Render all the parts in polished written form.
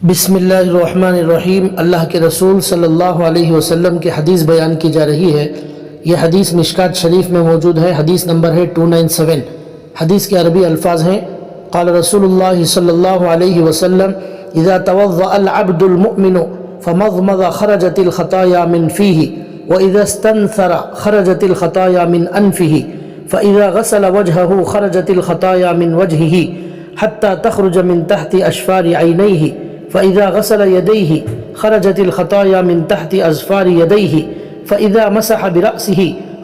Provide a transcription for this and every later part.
بسم اللہ الرحمن الرحیم۔ اللہ کے رسول صلی اللہ علیہ وسلم کی حدیث بیان کی جا رہی ہے۔ یہ حدیث مشکات شریف میں موجود ہے، حدیث نمبر ہے 297۔ حدیث کے عربی الفاظ ہیں: قال رسول اللہ صلی اللہ علیہ وسلم اذا توضأ العبد المؤمن فمضمض خرجت الخطايا من فيه واذا استنثر خرجت الخطايا من انفه فاذا غسل وجهه خرجت الخطايا من وجهه حتى تخرج من تحت اشفار عينيه فإذا غسل يديه خرجت الخطايا من تحت أظفار يديه فإذا مسح برأسه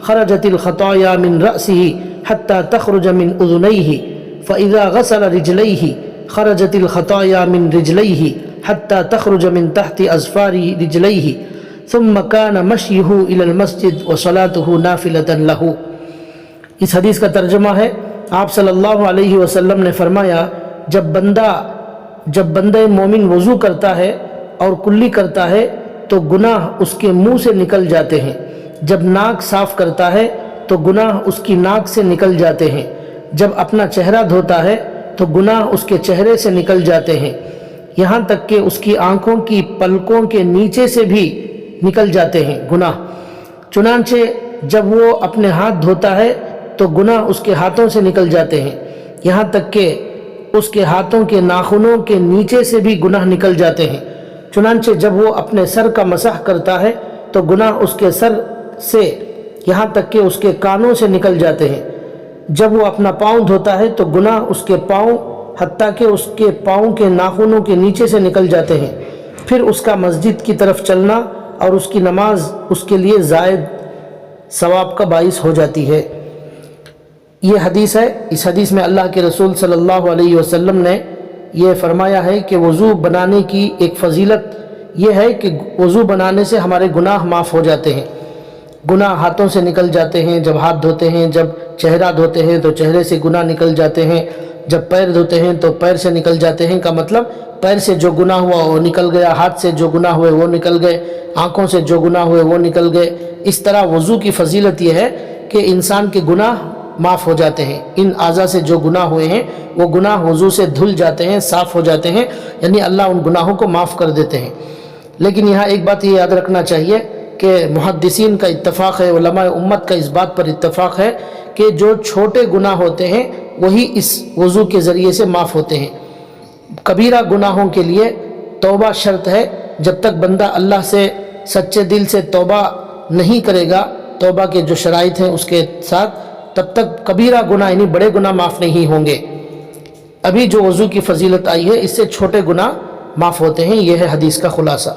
خرجت الخطايا من رأسه حتى تخرج من أذنيه فإذا غسل رجليه خرجت الخطايا من رجليه حتى تخرج من تحت أظفار رجليه ثم كان مشيه إلى المسجد وصلاته نافلة له۔ اس حدیث کا ترجمہ ہے، آپ صلی اللہ علیہ وسلم نے فرمایا، جب بندہ مومن وضو کرتا ہے اور کلی کرتا ہے تو گناہ اس کے منہ سے نکل جاتے ہیں، جب ناک صاف کرتا ہے تو گناہ اس کی ناک سے نکل جاتے ہیں، جب اپنا چہرہ دھوتا ہے تو گناہ اس کے چہرے سے نکل جاتے ہیں، یہاں تک کہ اس کی آنکھوں کی پلکوں کے نیچے سے بھی نکل جاتے ہیں گناہ۔ چنانچہ جب وہ اپنے ہاتھ دھوتا ہے تو گناہ اس کے ہاتھوں سے نکل جاتے ہیں، یہاں تک کہ اس کے ہاتھوں کے ناخنوں کے نیچے سے بھی گناہ نکل جاتے ہیں۔ چنانچہ جب وہ اپنے سر کا مسح کرتا ہے تو گناہ اس کے سر سے یہاں تک کہ اس کے کانوں سے نکل جاتے ہیں، جب وہ اپنا پاؤں دھوتا ہے تو گناہ اس کے پاؤں حتیٰ کہ اس کے پاؤں کے ناخنوں کے نیچے سے نکل جاتے ہیں۔ پھر اس کا مسجد کی طرف چلنا اور اس کی نماز اس کے لیے زائد ثواب کا باعث ہو جاتی ہے۔ یہ حدیث ہے۔ اس حدیث میں اللہ کے رسول صلی اللہ علیہ وسلم نے یہ فرمایا ہے کہ وضو بنانے کی ایک فضیلت یہ ہے کہ وضو بنانے سے ہمارے گناہ معاف ہو جاتے ہیں۔ گناہ ہاتھوں سے نکل جاتے ہیں، جب ہاتھ دھوتے ہیں، جب چہرہ دھوتے ہیں تو چہرے سے گناہ نکل جاتے ہیں، جب پیر دھوتے ہیں تو پیر سے نکل جاتے ہیں، کا مطلب پیر سے جو گناہ ہوا وہ نکل گیا، ہاتھ سے جو گناہ ہوئے وہ نکل گئے، آنکھوں سے جو گناہ ہوئے وہ نکل گئے۔ اس طرح وضو کی فضیلت یہ ہے کہ انسان کے گناہ معاف ہو جاتے ہیں، ان اعضاء سے جو گناہ ہوئے ہیں وہ گناہ وضو سے دھل جاتے ہیں، صاف ہو جاتے ہیں، یعنی اللہ ان گناہوں کو معاف کر دیتے ہیں۔ لیکن یہاں ایک بات یہ یاد رکھنا چاہیے کہ محدثین کا اتفاق ہے، علماء امت کا اس بات پر اتفاق ہے کہ جو چھوٹے گناہ ہوتے ہیں وہی اس وضو کے ذریعے سے معاف ہوتے ہیں۔ کبیرہ گناہوں کے لیے توبہ شرط ہے، جب تک بندہ اللہ سے سچے دل سے توبہ نہیں کرے گا، توبہ کے جو شرائط ہیں اس کے ساتھ، تب تک کبیرہ گناہ یعنی بڑے گناہ معاف نہیں ہوں گے۔ ابھی جو وضو کی فضیلت آئی ہے اس سے چھوٹے گناہ معاف ہوتے ہیں۔ یہ ہے حدیث کا خلاصہ۔